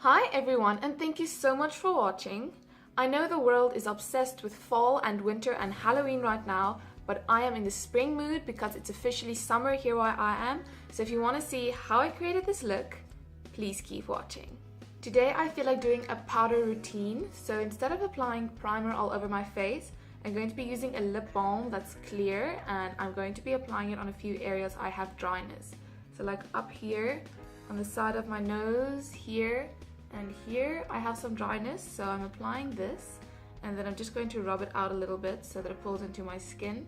Hi everyone, and thank you so much for watching. I know the world is obsessed with fall and winter and Halloween right now, but I am in the spring mood because it's officially summer here where I am. So if you want to see how I created this look, please keep watching. Today I feel like doing a powder routine, so instead of applying primer all over my face, I'm going to be using a lip balm that's clear, and I'm going to be applying it on a few areas I have dryness. So like up here, on the side of my nose, here, and here I have some dryness, so I'm applying this, and then I'm just going to rub it out a little bit so that it pulls into my skin.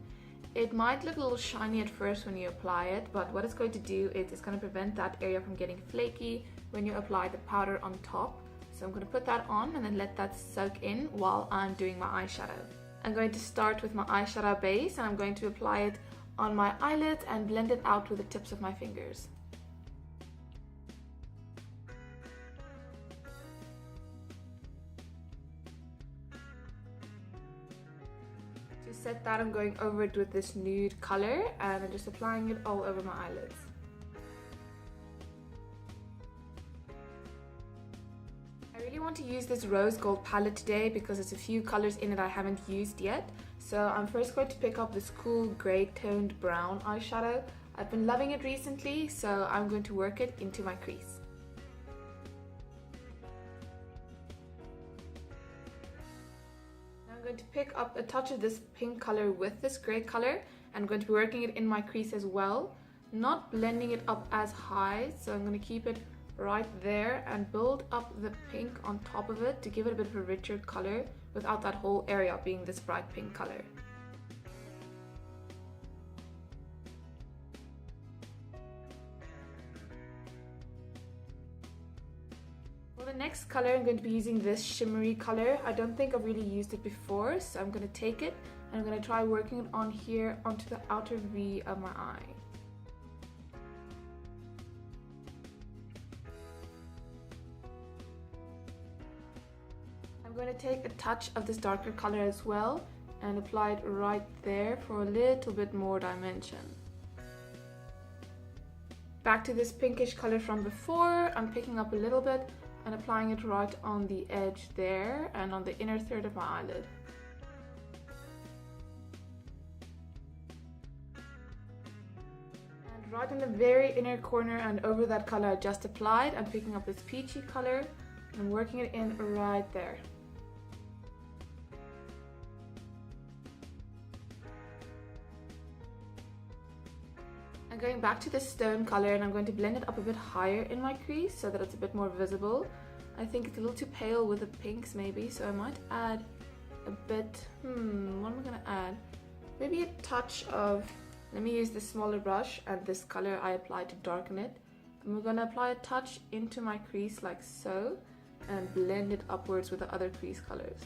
It might look a little shiny at first when you apply it, but what it's going to do is it's going to prevent that area from getting flaky when you apply the powder on top. So I'm going to put that on and then let that soak in while I'm doing my eyeshadow. I'm going to start with my eyeshadow base, and I'm going to apply it on my eyelids and blend it out with the tips of my fingers. To set that, I'm going over it with this nude color and I'm just applying it all over my eyelids. I really want to use this rose gold palette today because there's a few colors in it I haven't used yet. So I'm first going to pick up this cool grey toned brown eyeshadow. I've been loving it recently, so I'm going to work it into my crease. I'm going to pick up a touch of this pink color with this grey color. I'm going to be working it in my crease as well, not blending it up as high, so I'm going to keep it right there and build up the pink on top of it to give it a bit of a richer color without that whole area being this bright pink color. For the next color, I'm going to be using this shimmery color. I don't think I've really used it before, so I'm going to take it and I'm going to try working it on here onto the outer V of my eye. I'm going to take a touch of this darker color as well and apply it right there for a little bit more dimension. Back to this pinkish color from before, I'm picking up a little bit and applying it right on the edge there and on the inner third of my eyelid. And right in the very inner corner and over that color I just applied, I'm picking up this peachy color and working it in right there. I'm going back to this stone color and I'm going to blend it up a bit higher in my crease so that it's a bit more visible. I think it's a little too pale with the pinks maybe, so I might add a bit, what am I going to add? Maybe a touch of, let me use this smaller brush and this color I applied to darken it. And we're going to apply a touch into my crease like so and blend it upwards with the other crease colors.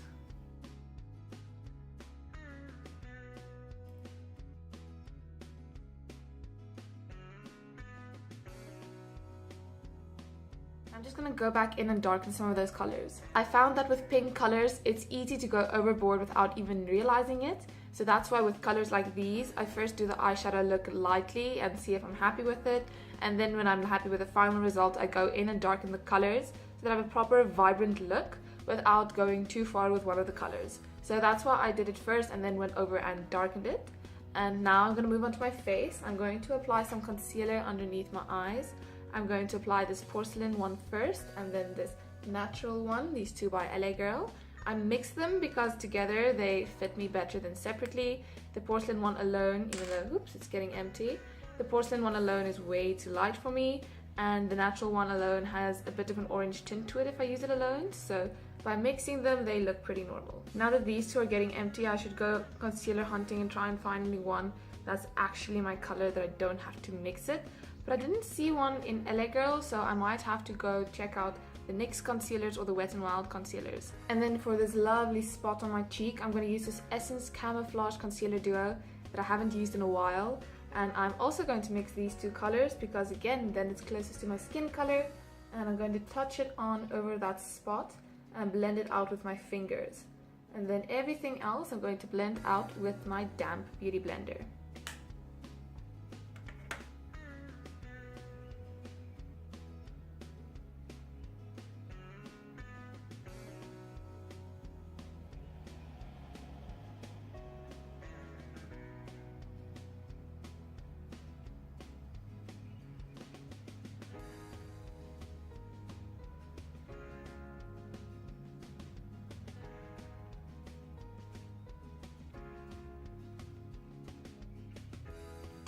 I'm just going to go back in and darken some of those colors. I found that with pink colors, it's easy to go overboard without even realizing it. So that's why with colors like these, I first do the eyeshadow look lightly and see if I'm happy with it. And then when I'm happy with the final result, I go in and darken the colors so that I have a proper vibrant look without going too far with one of the colors. So that's why I did it first and then went over and darkened it. And now I'm going to move on to my face. I'm going to apply some concealer underneath my eyes. I'm going to apply this porcelain one first and then this natural one, these two by LA Girl. I mix them because together they fit me better than separately. The porcelain one alone, even though, oops, it's getting empty. The porcelain one alone is way too light for me, and the natural one alone has a bit of an orange tint to it if I use it alone. So by mixing them, they look pretty normal. Now that these two are getting empty, I should go concealer hunting and try and find me one that's actually my color that I don't have to mix it. But I didn't see one in LA Girl, so I might have to go check out the NYX concealers or the Wet n Wild concealers. And then for this lovely spot on my cheek, I'm going to use this Essence Camouflage Concealer Duo that I haven't used in a while. And I'm also going to mix these two colors because again, then it's closest to my skin color. And I'm going to touch it on over that spot and blend it out with my fingers. And then everything else I'm going to blend out with my damp beauty blender.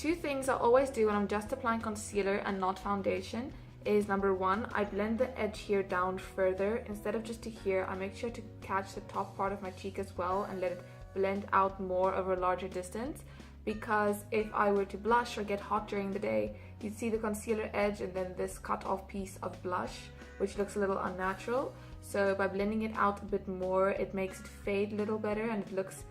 two things I always do when I'm just applying concealer and not foundation is number one, I blend the edge here down further. Instead of just to here, I make sure to catch the top part of my cheek as well and let it blend out more over a larger distance. Because if I were to blush or get hot during the day, you'd see the concealer edge and then this cut off piece of blush, which looks a little unnatural. So by blending it out a bit more, it makes it fade a little better and it looks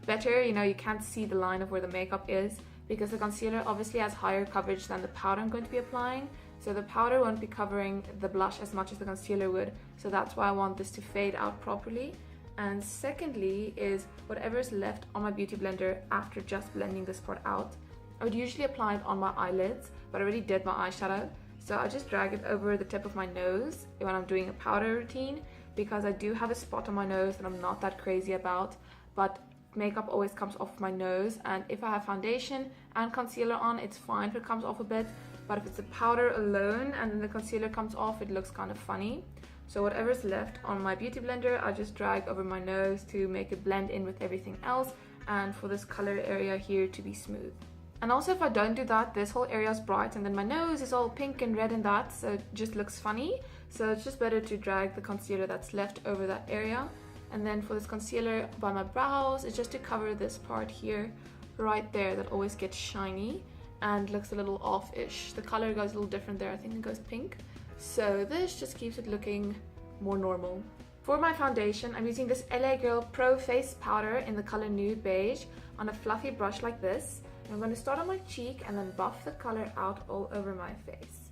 better. You know, you can't see the line of where the makeup is because the concealer obviously has higher coverage than the powder I'm going to be applying. So the powder won't be covering the blush as much as the concealer would. So that's why I want this to fade out properly. And secondly is whatever is left on my beauty blender after just blending this part out. I would usually apply it on my eyelids, but I already did my eyeshadow. So I just drag it over the tip of my nose when I'm doing a powder routine because I do have a spot on my nose that I'm not that crazy about, but makeup always comes off my nose, and if I have foundation and concealer on, it's fine if it comes off a bit, but if it's a powder alone and then the concealer comes off, it looks kind of funny. So whatever's left on my beauty blender, I just drag over my nose to make it blend in with everything else and for this color area here to be smooth. And also if I don't do that, this whole area is bright and then my nose is all pink and red and that, so it just looks funny. So it's just better to drag the concealer that's left over that area. And then for this concealer by my brows, it's just to cover this part here, right there, that always gets shiny and looks a little off-ish. The color goes a little different there, I think it goes pink. So this just keeps it looking more normal. For my foundation, I'm using this LA Girl Pro Face Powder in the color Nude Beige on a fluffy brush like this. And I'm going to start on my cheek and then buff the color out all over my face.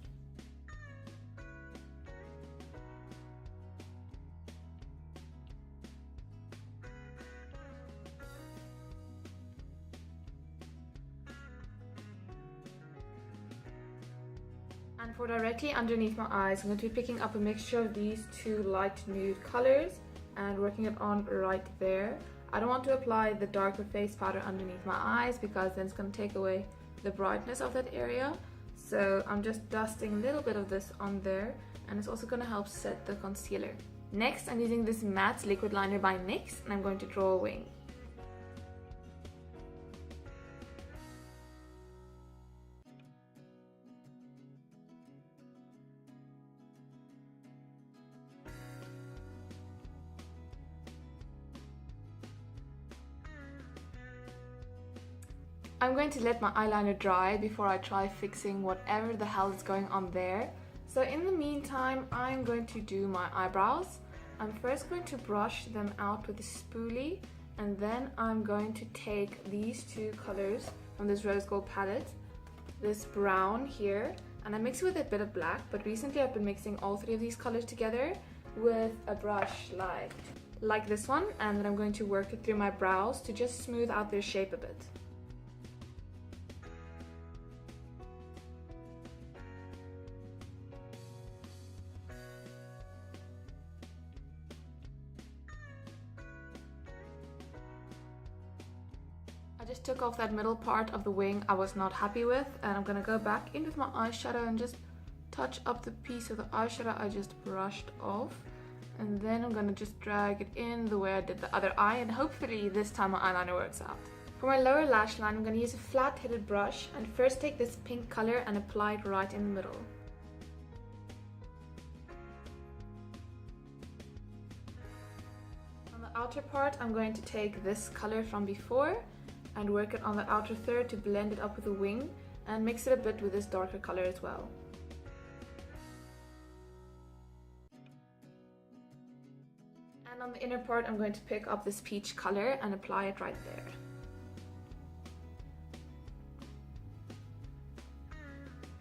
And for directly underneath my eyes, I'm going to be picking up a mixture of these two light nude colors and working it on right there. I don't want to apply the darker face powder underneath my eyes because then it's going to take away the brightness of that area. So I'm just dusting a little bit of this on there, and it's also going to help set the concealer. Next, I'm using this matte liquid liner by NYX and I'm going to draw a wing. I'm going to let my eyeliner dry before I try fixing whatever the hell is going on there. So in the meantime, I'm going to do my eyebrows. I'm first going to brush them out with a spoolie, and then I'm going to take these two colors from this rose gold palette, this brown here, and I mix it with a bit of black, but recently I've been mixing all three of these colors together with a brush like this one, and then I'm going to work it through my brows to just smooth out their shape a bit. I just took off that middle part of the wing I was not happy with, and I'm gonna go back in with my eyeshadow and just touch up the piece of the eyeshadow I just brushed off, and then I'm gonna just drag it in the way I did the other eye, and hopefully this time my eyeliner works out. For my lower lash line, I'm gonna use a flat-headed brush and first take this pink color and apply it right in the middle. On the outer part, I'm going to take this color from before and work it on the outer third to blend it up with the wing and mix it a bit with this darker color as well. And on the inner part, I'm going to pick up this peach color and apply it right there.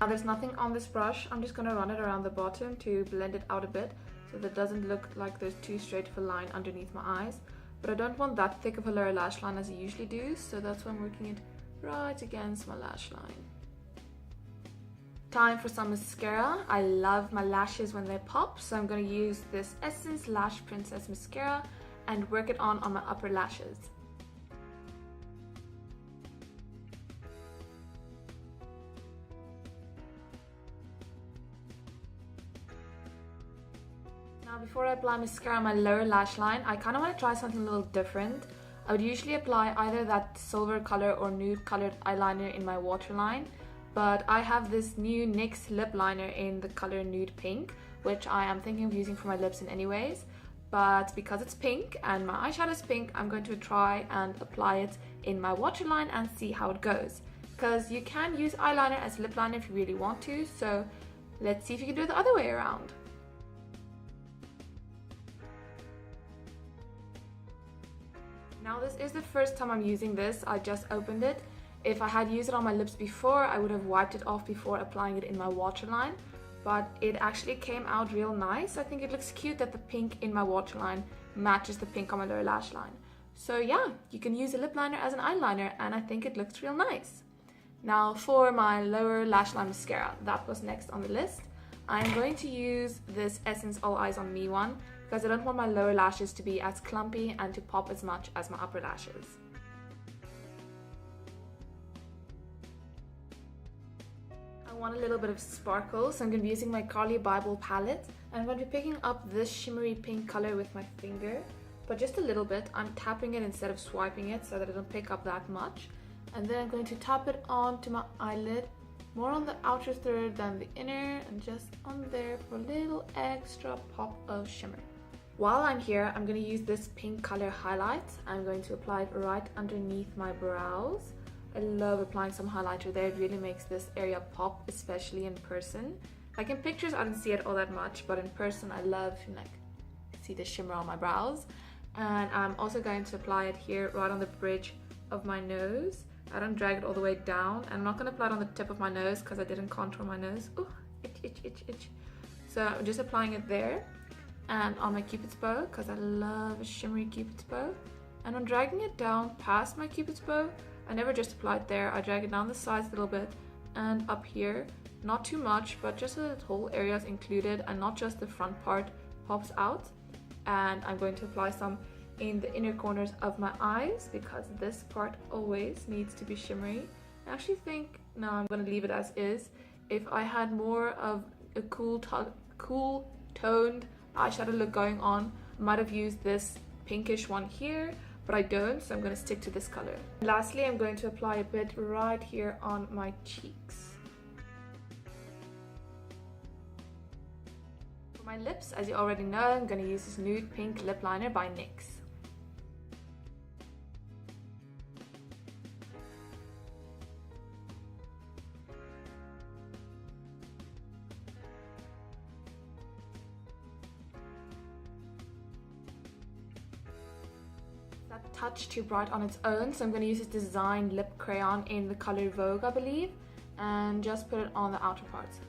Now there's nothing on this brush, I'm just going to run it around the bottom to blend it out a bit so that it doesn't look like there's too straight of a line underneath my eyes. But I don't want that thick of a lower lash line as I usually do, so that's why I'm working it right against my lash line. Time for some mascara. I love my lashes when they pop, so I'm going to use this Essence Lash Princess Mascara and work it on my upper lashes. Now before I apply mascara on my lower lash line, I kind of want to try something a little different. I would usually apply either that silver color or nude colored eyeliner in my waterline, but I have this new NYX lip liner in the color nude pink, which I am thinking of using for my lips in anyways. But because it's pink and my eyeshadow is pink, I'm going to try and apply it in my waterline and see how it goes. Because you can use eyeliner as lip liner if you really want to, so let's see if you can do it the other way around. Now this is the first time I'm using this, I just opened it. If I had used it on my lips before, I would have wiped it off before applying it in my waterline. But it actually came out real nice. I think it looks cute that the pink in my waterline matches the pink on my lower lash line. So yeah, you can use a lip liner as an eyeliner and I think it looks real nice. Now for my lower lash line mascara, that was next on the list. I'm going to use this Essence All Eyes on Me one because I don't want my lower lashes to be as clumpy and to pop as much as my upper lashes. I want a little bit of sparkle, so I'm going to be using my Carly Bible palette. I'm going to be picking up this shimmery pink color with my finger, but just a little bit. I'm tapping it instead of swiping it so that it don't pick up that much. And then I'm going to tap it onto my eyelid, more on the outer third than the inner, and just on there for a little extra pop of shimmer. While I'm here, I'm going to use this pink color highlight. I'm going to apply it right underneath my brows. I love applying some highlighter there. It really makes this area pop, especially in person. Like in pictures, I don't see it all that much, but in person, I love see the shimmer on my brows. And I'm also going to apply it here right on the bridge of my nose. I don't drag it all the way down. And I'm not going to apply it on the tip of my nose because I didn't contour my nose. Ooh, itch, itch, itch, itch. So I'm just applying it there and on my cupid's bow because I love a shimmery cupid's bow. And I'm dragging it down past my cupid's bow. I never just apply it there. I drag it down the sides a little bit and up here. Not too much, but just so that the whole area is included and not just the front part pops out. And I'm going to apply some in the inner corners of my eyes because this part always needs to be shimmery. I actually think, no, I'm going to leave it as is. If I had more of a cool toned eyeshadow look going on, I might have used this pinkish one here, but I don't, so I'm going to stick to this color. Lastly, I'm going to apply a bit right here on my cheeks. For my lips, as you already know, I'm going to use this nude pink lip liner by NYX. That touch too bright on its own, so I'm going to use this design lip crayon in the color Vogue, I believe, and just put it on the outer parts.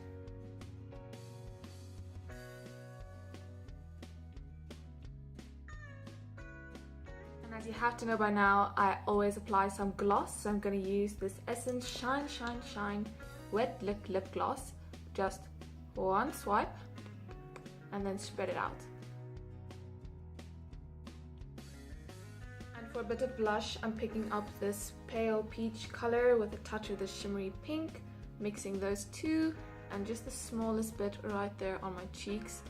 And as you have to know by now, I always apply some gloss, so I'm going to use this Essence Shine Shine Shine Wet Lip Gloss. Just one swipe and then spread it out. For a bit of blush, I'm picking up this pale peach color with a touch of the shimmery pink, mixing those two, and just the smallest bit right there on my cheeks.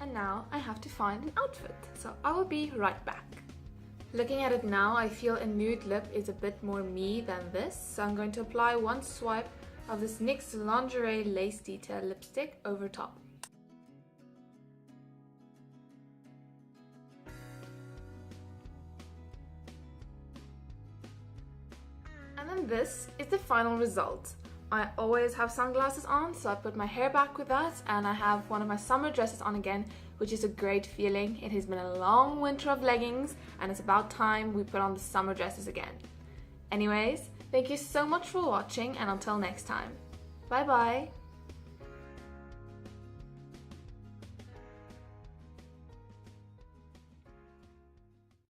And now I have to find an outfit, so I will be right back. Looking at it now, I feel a nude lip is a bit more me than this, so I'm going to apply one swipe of this NYX Lingerie Lace Detail lipstick over top. And then this is the final result. I always have sunglasses on, so I put my hair back with that, and I have one of my summer dresses on again, which is a great feeling. It has been a long winter of leggings, and it's about time we put on the summer dresses again. Anyways, thank you so much for watching, and until next time. Bye bye!